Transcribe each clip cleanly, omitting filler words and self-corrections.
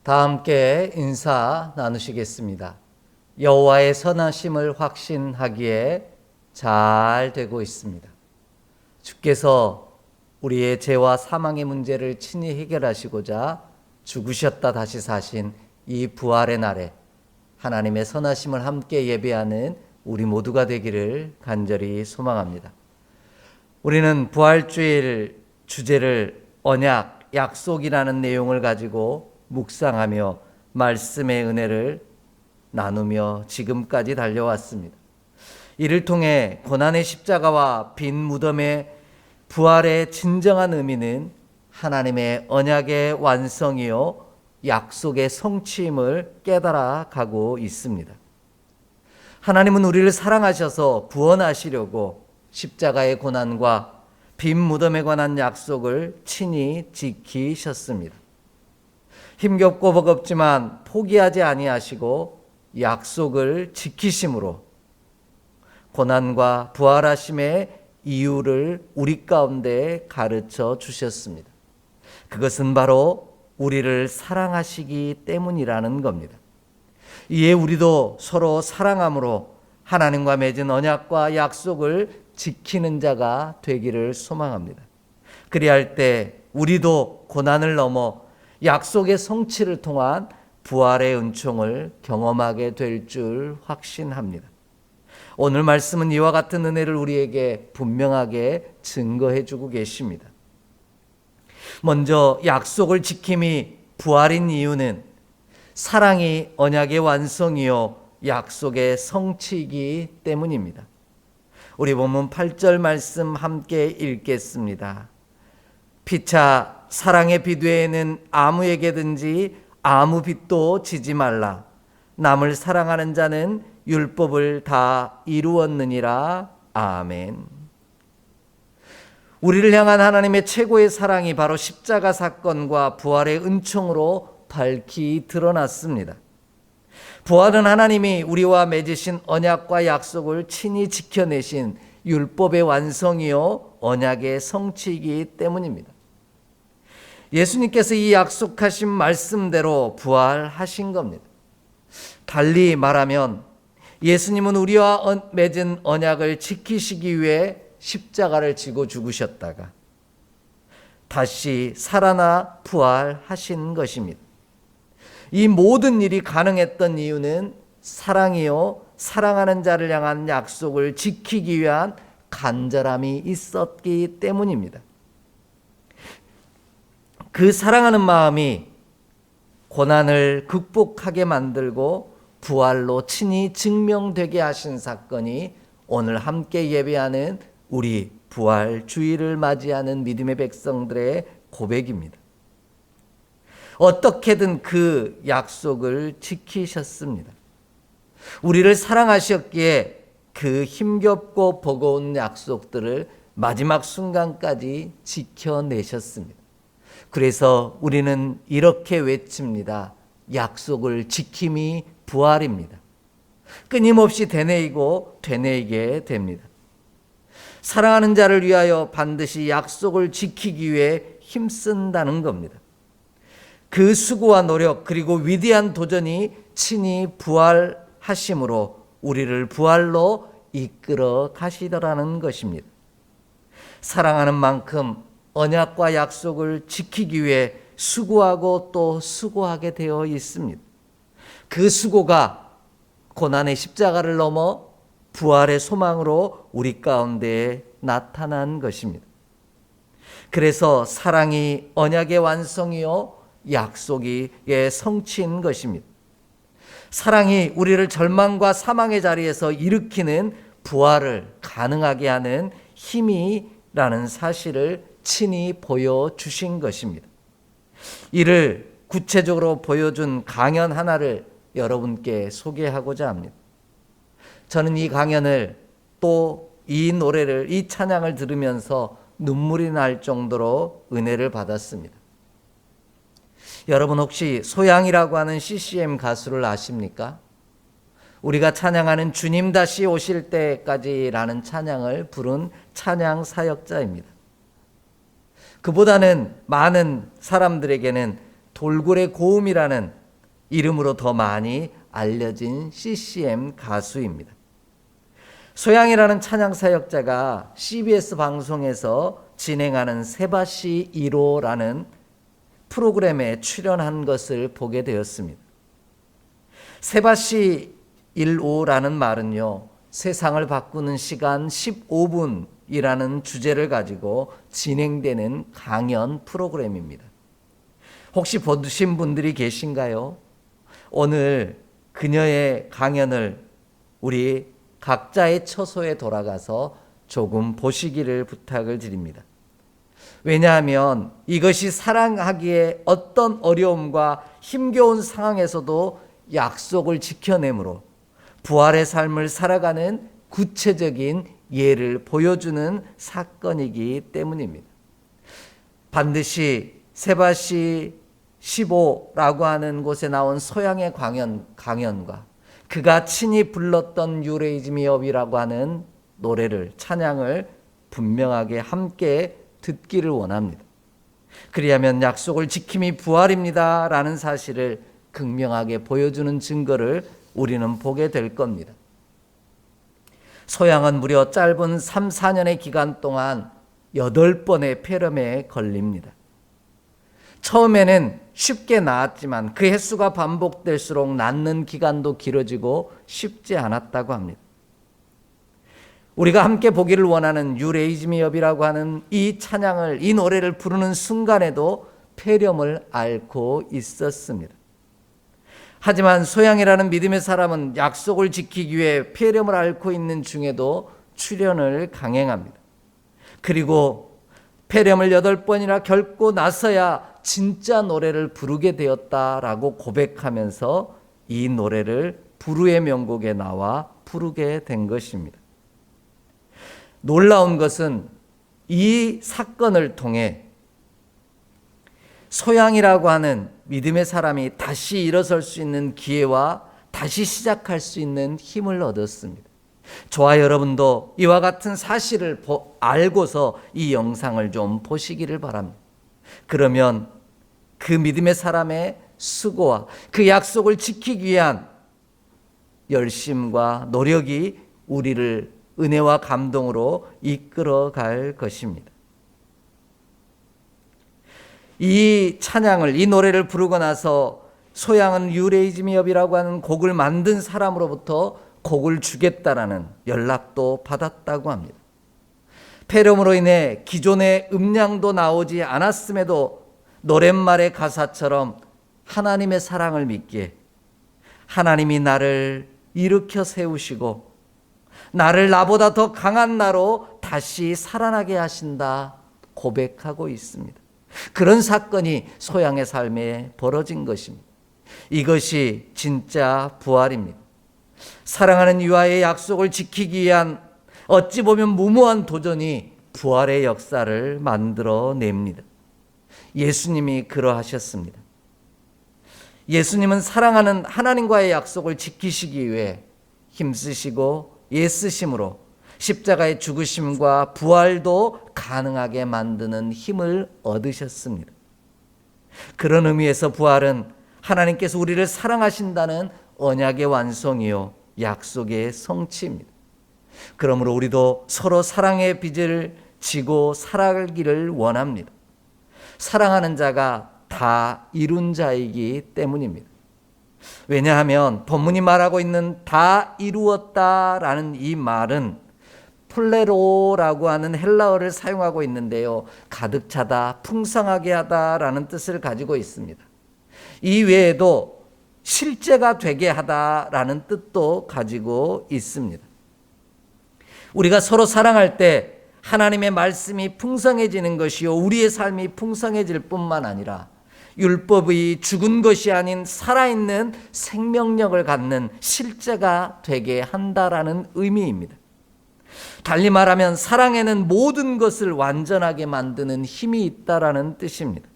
다 함께 인사 나누시겠습니다. 여호와의 선하심을 확신하기에 잘 되고 있습니다. 주께서 우리의 죄와 사망의 문제를 친히 해결하시고자 죽으셨다 다시 사신 이 부활의 날에 하나님의 선하심을 함께 예배하는 우리 모두가 되기를 간절히 소망합니다. 우리는 부활주일 주제를 언약, 약속이라는 내용을 가지고 묵상하며 말씀의 은혜를 나누며 지금까지 달려왔습니다. 이를 통해 고난의 십자가와 빈 무덤의 부활의 진정한 의미는 하나님의 언약의 완성이요 약속의 성취임을 깨달아 가고 있습니다. 하나님은 우리를 사랑하셔서 구원하시려고 십자가의 고난과 빈 무덤에 관한 약속을 친히 지키셨습니다. 힘겹고 버겁지만 포기하지 아니하시고 약속을 지키심으로 고난과 부활하심의 이유를 우리 가운데 가르쳐 주셨습니다. 그것은 바로 우리를 사랑하시기 때문이라는 겁니다. 이에 우리도 서로 사랑함으로 하나님과 맺은 언약과 약속을 지키는 자가 되기를 소망합니다. 그리할 때 우리도 고난을 넘어 약속의 성취를 통한 부활의 은총을 경험하게 될 줄 확신합니다. 오늘 말씀은 이와 같은 은혜를 우리에게 분명하게 증거해 주고 계십니다. 먼저 약속을 지킴이 부활인 이유는 사랑이 언약의 완성이요 약속의 성취이기 때문입니다. 우리 본문 8절 말씀 함께 읽겠습니다. 피차 사랑의 빚 외에는 아무에게든지 아무 빚도 지지 말라. 남을 사랑하는 자는 율법을 다 이루었느니라. 아멘. 우리를 향한 하나님의 최고의 사랑이 바로 십자가 사건과 부활의 은총으로 밝히 드러났습니다. 부활은 하나님이 우리와 맺으신 언약과 약속을 친히 지켜내신 율법의 완성이요 언약의 성취이기 때문입니다. 예수님께서 이 약속하신 말씀대로 부활하신 겁니다. 달리 말하면 예수님은 우리와 맺은 언약을 지키시기 위해 십자가를 지고 죽으셨다가 다시 살아나 부활하신 것입니다. 이 모든 일이 가능했던 이유는 사랑이요 사랑하는 자를 향한 약속을 지키기 위한 간절함이 있었기 때문입니다. 그 사랑하는 마음이 고난을 극복하게 만들고 부활로 친히 증명되게 하신 사건이 오늘 함께 예배하는 우리 부활 주일을 맞이하는 믿음의 백성들의 고백입니다. 어떻게든 그 약속을 지키셨습니다. 우리를 사랑하셨기에 그 힘겹고 버거운 약속들을 마지막 순간까지 지켜내셨습니다. 그래서 우리는 이렇게 외칩니다. 약속을 지킴이 부활입니다. 끊임없이 되뇌이고 되뇌이게 됩니다. 사랑하는 자를 위하여 반드시 약속을 지키기 위해 힘쓴다는 겁니다. 그 수고와 노력 그리고 위대한 도전이 친히 부활하심으로 우리를 부활로 이끌어 가시더라는 것입니다. 사랑하는 만큼 언약과 약속을 지키기 위해 수고하고 또 수고하게 되어 있습니다. 그 수고가 고난의 십자가를 넘어 부활의 소망으로 우리 가운데 나타난 것입니다. 그래서 사랑이 언약의 완성이요 약속의 성취인 것입니다. 사랑이 우리를 절망과 사망의 자리에서 일으키는 부활을 가능하게 하는 힘이라는 사실을 친히 보여주신 것입니다. 이를 구체적으로 보여준 강연 하나를 여러분께 소개하고자 합니다. 저는 이 강연을 또 이 노래를, 이 찬양을 들으면서 눈물이 날 정도로 은혜를 받았습니다. 여러분 혹시 소양이라고 하는 CCM 가수를 아십니까? 우리가 찬양하는 주님 다시 오실 때까지라는 찬양을 부른 찬양 사역자입니다. 그보다는 많은 사람들에게는 돌고래 고음이라는 이름으로 더 많이 알려진 CCM 가수입니다. 소양이라는 찬양 사역자가 CBS 방송에서 진행하는 세바시 1호라는 프로그램에 출연한 것을 보게 되었습니다. 세바시 1호라는 말은요, 세상을 바꾸는 시간 15분이라는 주제를 가지고 진행되는 강연 프로그램입니다. 혹시 보신 분들이 계신가요? 오늘 그녀의 강연을 우리 각자의 처소에 돌아가서 조금 보시기를 부탁을 드립니다. 왜냐하면 이것이 사랑하기에 어떤 어려움과 힘겨운 상황에서도 약속을 지켜내므로 부활의 삶을 살아가는 구체적인 예를 보여주는 사건이기 때문입니다. 반드시 세바시 15라고 하는 곳에 나온 소양의 강연과 그가 친히 불렀던 You Raise Me Up이라고 하는 노래를, 찬양을 분명하게 함께 듣기를 원합니다. 그리하면 약속을 지킴이 부활입니다 라는 사실을 극명하게 보여주는 증거를 우리는 보게 될 겁니다. 소양은 무려 짧은 3, 4년의 기간 동안 8번의 폐렴에 걸립니다. 처음에는 쉽게 나았지만 그 횟수가 반복될수록 낫는 기간도 길어지고 쉽지 않았다고 합니다. 우리가 함께 보기를 원하는 You Raise Me Up이라고 하는 이 찬양을, 이 노래를 부르는 순간에도 폐렴을 앓고 있었습니다. 하지만 소양이라는 믿음의 사람은 약속을 지키기 위해 폐렴을 앓고 있는 중에도 출연을 강행합니다. 그리고 폐렴을 8번이나 겪고 나서야 진짜 노래를 부르게 되었다라고 고백하면서 이 노래를 불후의 명곡에 나와 부르게 된 것입니다. 놀라운 것은 이 사건을 통해 소양이라고 하는 믿음의 사람이 다시 일어설 수 있는 기회와 다시 시작할 수 있는 힘을 얻었습니다. 저와 여러분도 이와 같은 사실을 알고서 이 영상을 좀 보시기를 바랍니다. 그러면 그 믿음의 사람의 수고와 그 약속을 지키기 위한 열심과 노력이 우리를 은혜와 감동으로 이끌어 갈 것입니다. 이 찬양을, 이 노래를 부르고 나서 소양은 You Raise Me Up이라고 하는 곡을 만든 사람으로부터 곡을 주겠다라는 연락도 받았다고 합니다. 폐렴으로 인해 기존의 음량도 나오지 않았음에도 노랫말의 가사처럼 하나님의 사랑을 믿기에 하나님이 나를 일으켜 세우시고 나를 나보다 더 강한 나로 다시 살아나게 하신다 고백하고 있습니다. 그런 사건이 소양의 삶에 벌어진 것입니다. 이것이 진짜 부활입니다. 사랑하는 이와의 약속을 지키기 위한 어찌 보면 무모한 도전이 부활의 역사를 만들어냅니다. 예수님이 그러하셨습니다. 예수님은 사랑하는 하나님과의 약속을 지키시기 위해 힘쓰시고 애쓰심으로 십자가의 죽으심과 부활도 가능하게 만드는 힘을 얻으셨습니다. 그런 의미에서 부활은 하나님께서 우리를 사랑하신다는 언약의 완성이요 약속의 성취입니다. 그러므로 우리도 서로 사랑의 빚을 지고 살아가기를 원합니다. 사랑하는 자가 다 이룬 자이기 때문입니다. 왜냐하면 본문이 말하고 있는 다 이루었다라는 이 말은 플레로라고 하는 헬라어를 사용하고 있는데요, 가득 차다, 풍성하게 하다라는 뜻을 가지고 있습니다. 이 외에도 실제가 되게 하다라는 뜻도 가지고 있습니다. 우리가 서로 사랑할 때 하나님의 말씀이 풍성해지는 것이요 우리의 삶이 풍성해질 뿐만 아니라 율법이 죽은 것이 아닌 살아있는 생명력을 갖는 실제가 되게 한다라는 의미입니다. 달리 말하면 사랑에는 모든 것을 완전하게 만드는 힘이 있다라는 뜻입니다.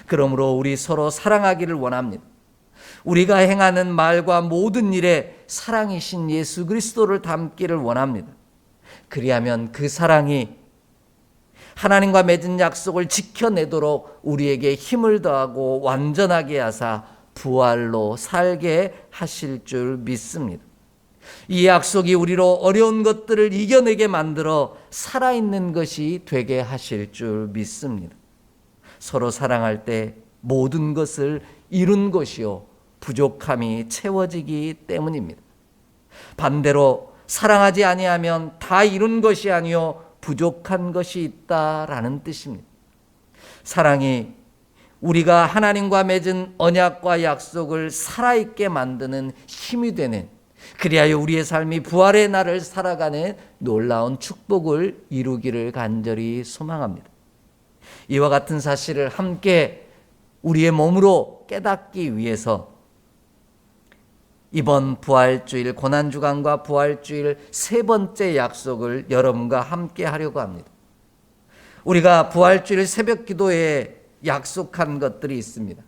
그러므로 우리 서로 사랑하기를 원합니다. 우리가 행하는 말과 모든 일에 사랑이신 예수 그리스도를 담기를 원합니다. 그리하면 그 사랑이 하나님과 맺은 약속을 지켜내도록 우리에게 힘을 더하고 완전하게 하사 부활로 살게 하실 줄 믿습니다. 이 약속이 우리로 어려운 것들을 이겨내게 만들어 살아있는 것이 되게 하실 줄 믿습니다. 서로 사랑할 때 모든 것을 이룬 것이요 부족함이 채워지기 때문입니다. 반대로 사랑하지 아니하면 다 이룬 것이 아니요 부족한 것이 있다라는 뜻입니다. 사랑이 우리가 하나님과 맺은 언약과 약속을 살아있게 만드는 힘이 되는, 그리하여 우리의 삶이 부활의 날을 살아가는 놀라운 축복을 이루기를 간절히 소망합니다. 이와 같은 사실을 함께 우리의 몸으로 깨닫기 위해서 이번 부활주일, 고난주간과 부활주일 세 번째 약속을 여러분과 함께 하려고 합니다. 우리가 부활주일 새벽 기도에 약속한 것들이 있습니다.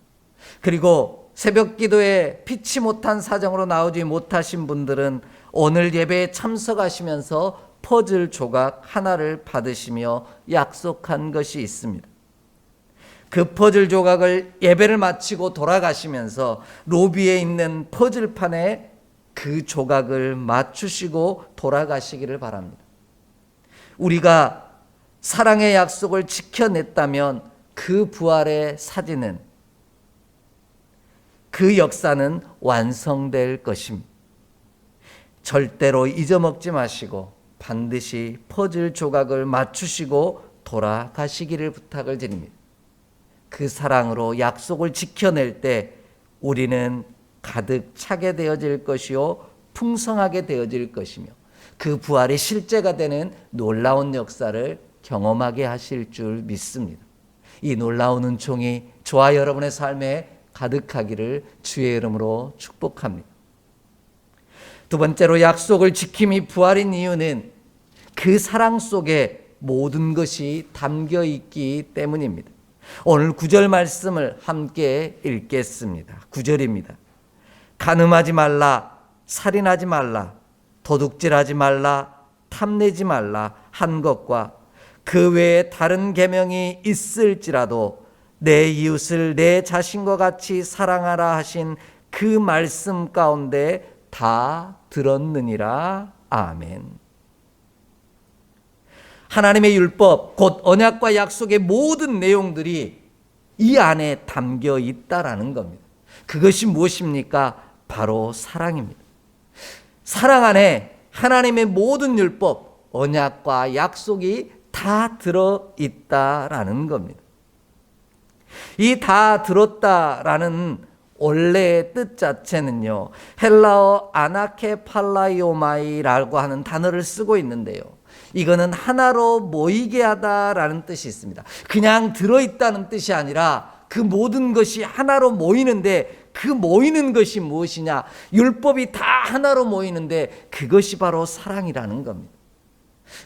그리고 새벽 기도에 피치 못한 사정으로 나오지 못하신 분들은 오늘 예배에 참석하시면서 퍼즐 조각 하나를 받으시며 약속한 것이 있습니다. 그 퍼즐 조각을 예배를 마치고 돌아가시면서 로비에 있는 퍼즐판에 그 조각을 맞추시고 돌아가시기를 바랍니다. 우리가 사랑의 약속을 지켜냈다면 그 부활의 사진은, 그 역사는 완성될 것입니다. 절대로 잊어먹지 마시고 반드시 퍼즐 조각을 맞추시고 돌아가시기를 부탁을 드립니다. 그 사랑으로 약속을 지켜낼 때 우리는 가득 차게 되어질 것이요 풍성하게 되어질 것이며 그 부활이 실제가 되는 놀라운 역사를 경험하게 하실 줄 믿습니다. 이 놀라운 은총이 저와 여러분의 삶에 가득하기를 주의 이름으로 축복합니다. 두 번째로 약속을 지킴이 부활인 이유는 그 사랑 속에 모든 것이 담겨 있기 때문입니다. 오늘 9절 말씀을 함께 읽겠습니다. 9절입니다. 간음하지 말라, 살인하지 말라, 도둑질하지 말라, 탐내지 말라 한 것과 그 외에 다른 계명이 있을지라도 내 이웃을 내 자신과 같이 사랑하라 하신 그 말씀 가운데 다 들었느니라. 아멘. 하나님의 율법, 곧 언약과 약속의 모든 내용들이 이 안에 담겨 있다라는 겁니다. 그것이 무엇입니까? 바로 사랑입니다. 사랑 안에 하나님의 모든 율법, 언약과 약속이 다 들어있다라는 겁니다. 이 다 들었다라는 원래의 뜻 자체는요, 헬라어 아나케팔라이오마이라고 하는 단어를 쓰고 있는데요, 이거는 하나로 모이게 하다라는 뜻이 있습니다. 그냥 들어있다는 뜻이 아니라 그 모든 것이 하나로 모이는데, 그 모이는 것이 무엇이냐? 율법이 다 하나로 모이는데 그것이 바로 사랑이라는 겁니다.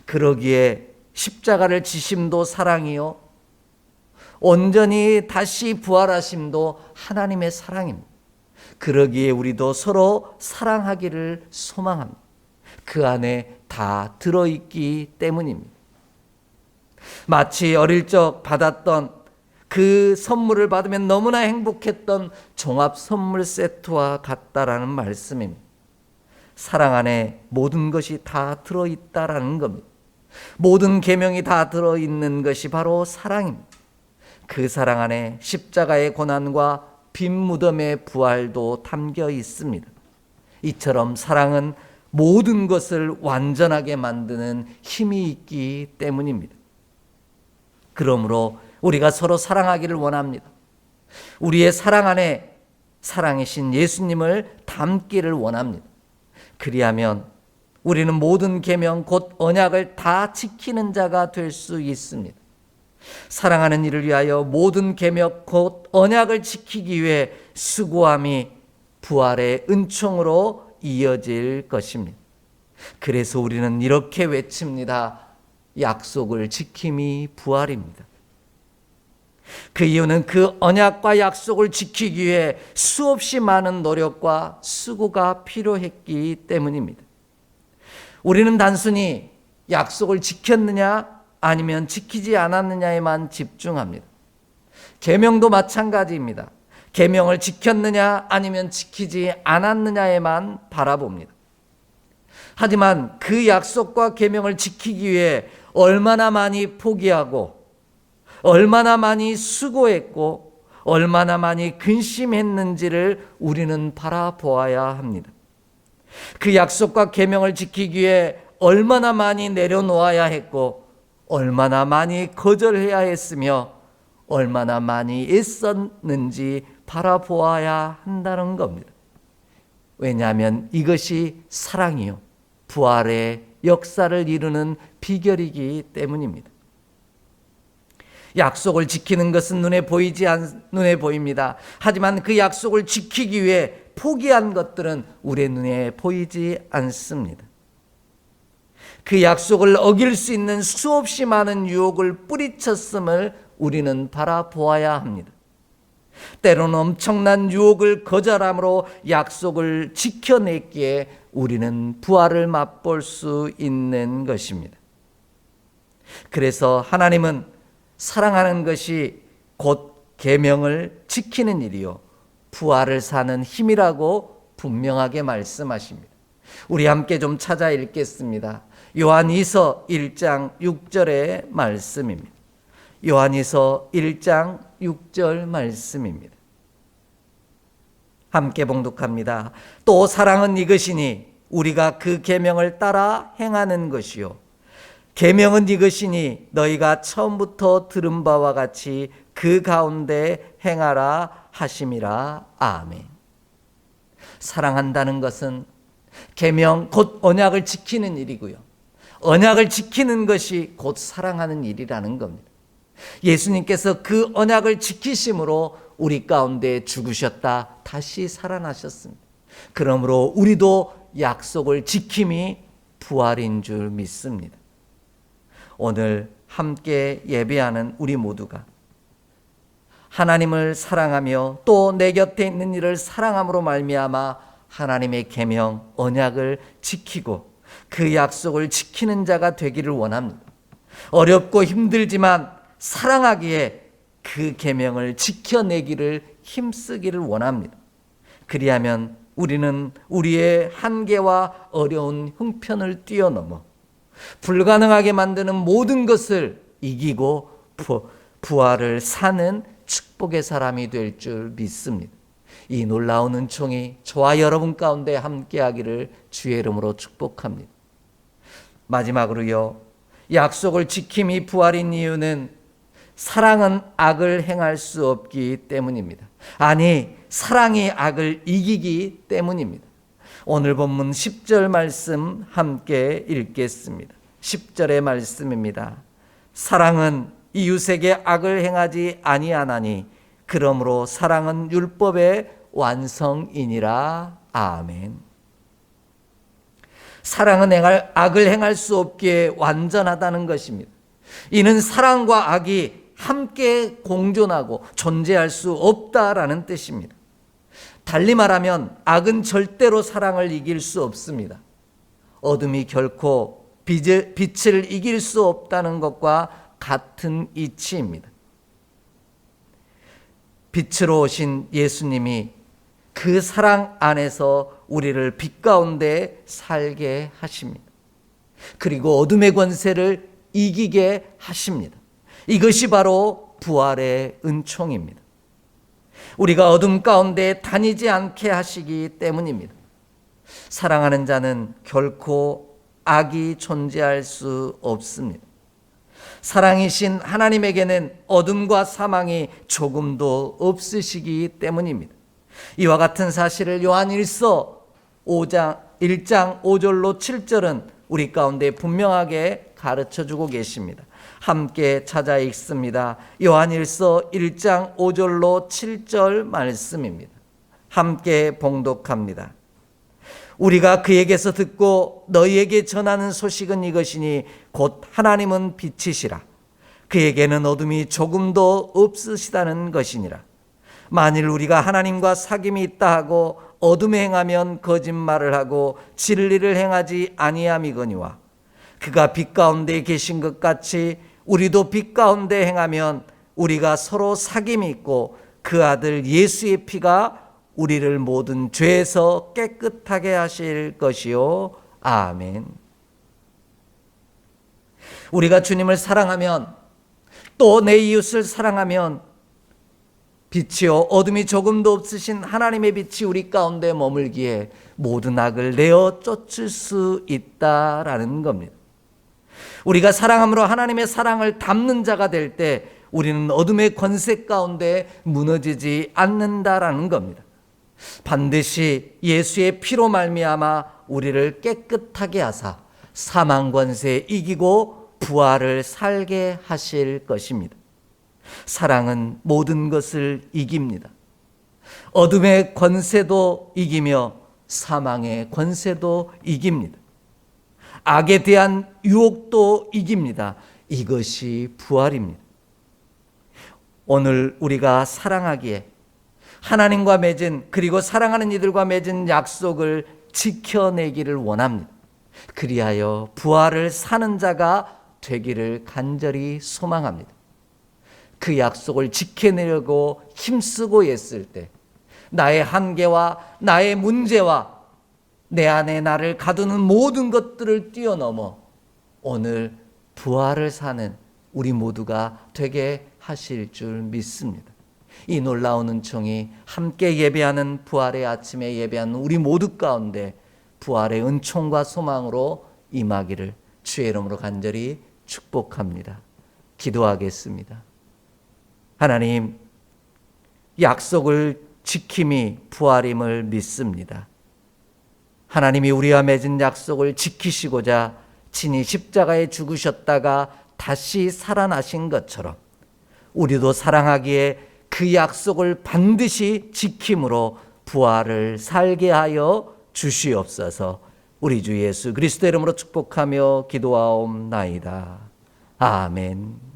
그러기에 십자가를 지심도 사랑이요, 온전히 다시 부활하심도 하나님의 사랑입니다. 그러기에 우리도 서로 사랑하기를 소망합니다. 그 안에 다 들어있기 때문입니다. 마치 어릴 적 받았던 그 선물을 받으면 너무나 행복했던 종합 선물 세트와 같다라는 말씀입니다. 사랑 안에 모든 것이 다 들어있다라는 겁니다. 모든 계명이 다 들어있는 것이 바로 사랑입니다. 그 사랑 안에 십자가의 고난과 빈 무덤의 부활도 담겨 있습니다. 이처럼 사랑은 모든 것을 완전하게 만드는 힘이 있기 때문입니다. 그러므로 우리가 서로 사랑하기를 원합니다. 우리의 사랑 안에 사랑이신 예수님을 담기를 원합니다. 그리하면 우리는 모든 계명 곧 언약을 다 지키는 자가 될 수 있습니다. 사랑하는 이를 위하여 모든 계명 곧 언약을 지키기 위해 수고함이 부활의 은총으로 이어질 것입니다. 그래서 우리는 이렇게 외칩니다. 약속을 지킴이 부활입니다. 그 이유는 그 언약과 약속을 지키기 위해 수없이 많은 노력과 수고가 필요했기 때문입니다. 우리는 단순히 약속을 지켰느냐 아니면 지키지 않았느냐에만 집중합니다. 계명도 마찬가지입니다. 계명을 지켰느냐 아니면 지키지 않았느냐에만 바라봅니다. 하지만 그 약속과 계명을 지키기 위해 얼마나 많이 포기하고 얼마나 많이 수고했고 얼마나 많이 근심했는지를 우리는 바라보아야 합니다. 그 약속과 계명을 지키기 위해 얼마나 많이 내려놓아야 했고 얼마나 많이 거절해야 했으며 얼마나 많이 애썼는지 바라보아야 한다는 겁니다. 왜냐하면 이것이 사랑이요 부활의 역사를 이루는 비결이기 때문입니다. 약속을 지키는 것은 눈에 보입니다. 하지만 그 약속을 지키기 위해 포기한 것들은 우리의 눈에 보이지 않습니다. 그 약속을 어길 수 있는 수없이 많은 유혹을 뿌리쳤음을 우리는 바라보아야 합니다. 때로는 엄청난 유혹을 거절함으로 약속을 지켜냈기에 우리는 부활을 맛볼 수 있는 것입니다. 그래서 하나님은 사랑하는 것이 곧 계명을 지키는 일이요 부활을 사는 힘이라고 분명하게 말씀하십니다. 우리 함께 좀 찾아 읽겠습니다. 요한이서 1장 6절의 말씀입니다. 요한이서 1장 6절 말씀입니다. 함께 봉독합니다. 또 사랑은 이것이니 우리가 그 계명을 따라 행하는 것이요 계명은 이것이니 너희가 처음부터 들은 바와 같이 그 가운데 행하라 하심이라. 아멘. 사랑한다는 것은 계명 곧 언약을 지키는 일이고요. 언약을 지키는 것이 곧 사랑하는 일이라는 겁니다. 예수님께서 그 언약을 지키심으로 우리 가운데 죽으셨다 다시 살아나셨습니다. 그러므로 우리도 약속을 지킴이 부활인 줄 믿습니다. 오늘 함께 예배하는 우리 모두가 하나님을 사랑하며 또 내 곁에 있는 이를 사랑함으로 말미암아 하나님의 계명 언약을 지키고 그 약속을 지키는 자가 되기를 원합니다. 어렵고 힘들지만 사랑하기에 그 계명을 지켜내기를 힘쓰기를 원합니다. 그리하면 우리는 우리의 한계와 어려운 형편을 뛰어넘어 불가능하게 만드는 모든 것을 이기고 부활을 사는 축복의 사람이 될 줄 믿습니다. 이 놀라운 은총이 저와 여러분 가운데 함께하기를 주의 이름으로 축복합니다. 마지막으로요, 약속을 지킴이 부활인 이유는 사랑은 악을 행할 수 없기 때문입니다. 아니, 사랑이 악을 이기기 때문입니다. 오늘 본문 10절 말씀 함께 읽겠습니다. 10절의 말씀입니다. 사랑은 이웃에게 악을 행하지 아니하나니 그러므로 사랑은 율법의 완성이니라. 아멘. 사랑은 악을 행할 수 없기에 완전하다는 것입니다. 이는 사랑과 악이 함께 공존하고 존재할 수 없다라는 뜻입니다. 달리 말하면 악은 절대로 사랑을 이길 수 없습니다. 어둠이 결코 빛을 이길 수 없다는 것과 같은 이치입니다. 빛으로 오신 예수님이 그 사랑 안에서 우리를 빛 가운데 살게 하십니다. 그리고 어둠의 권세를 이기게 하십니다. 이것이 바로 부활의 은총입니다. 우리가 어둠 가운데 다니지 않게 하시기 때문입니다. 사랑하는 자는 결코 악이 존재할 수 없습니다. 사랑이신 하나님에게는 어둠과 사망이 조금도 없으시기 때문입니다. 이와 같은 사실을 요한일서 1장 5절로 7절은 우리 가운데 분명하게 가르쳐주고 계십니다. 함께 찾아 읽습니다. 요한일서 1장 5절로 7절 말씀입니다. 함께 봉독합니다. 우리가 그에게서 듣고 너희에게 전하는 소식은 이것이니 곧 하나님은 빛이시라. 그에게는 어둠이 조금도 없으시다는 것이니라. 만일 우리가 하나님과 사귐이 있다 하고 어둠에 행하면 거짓말을 하고 진리를 행하지 아니함이거니와 그가 빛 가운데 계신 것 같이 우리도 빛 가운데 행하면 우리가 서로 사귐이 있고 그 아들 예수의 피가 우리를 모든 죄에서 깨끗하게 하실 것이요. 아멘. 우리가 주님을 사랑하면, 또 내 이웃을 사랑하면 빛이요 어둠이 조금도 없으신 하나님의 빛이 우리 가운데 머물기에 모든 악을 내어 쫓을 수 있다라는 겁니다. 우리가 사랑함으로 하나님의 사랑을 담는 자가 될 때 우리는 어둠의 권세 가운데 무너지지 않는다라는 겁니다. 반드시 예수의 피로 말미암아 우리를 깨끗하게 하사 사망 권세 이기고 부활을 살게 하실 것입니다. 사랑은 모든 것을 이깁니다. 어둠의 권세도 이기며 사망의 권세도 이깁니다. 악에 대한 유혹도 이깁니다. 이것이 부활입니다. 오늘 우리가 사랑하기에 하나님과 맺은, 그리고 사랑하는 이들과 맺은 약속을 지켜내기를 원합니다. 그리하여 부활을 사는 자가 되기를 간절히 소망합니다. 그 약속을 지켜내려고 힘쓰고 있을 때 나의 한계와 나의 문제와 내 안에 나를 가두는 모든 것들을 뛰어넘어 오늘 부활을 사는 우리 모두가 되게 하실 줄 믿습니다. 이 놀라운 은총이 함께 예배하는 부활의 아침에 예배하는 우리 모두 가운데 부활의 은총과 소망으로 임하기를 주의 이름으로 간절히 축복합니다. 기도하겠습니다. 하나님, 약속을 지킴이 부활임을 믿습니다. 하나님이 우리와 맺은 약속을 지키시고자 친히 십자가에 죽으셨다가 다시 살아나신 것처럼 우리도 사랑하기에 그 약속을 반드시 지킴으로 부활을 살게 하여 주시옵소서. 우리 주 예수 그리스도 이름으로 축복하며 기도하옵나이다. 아멘.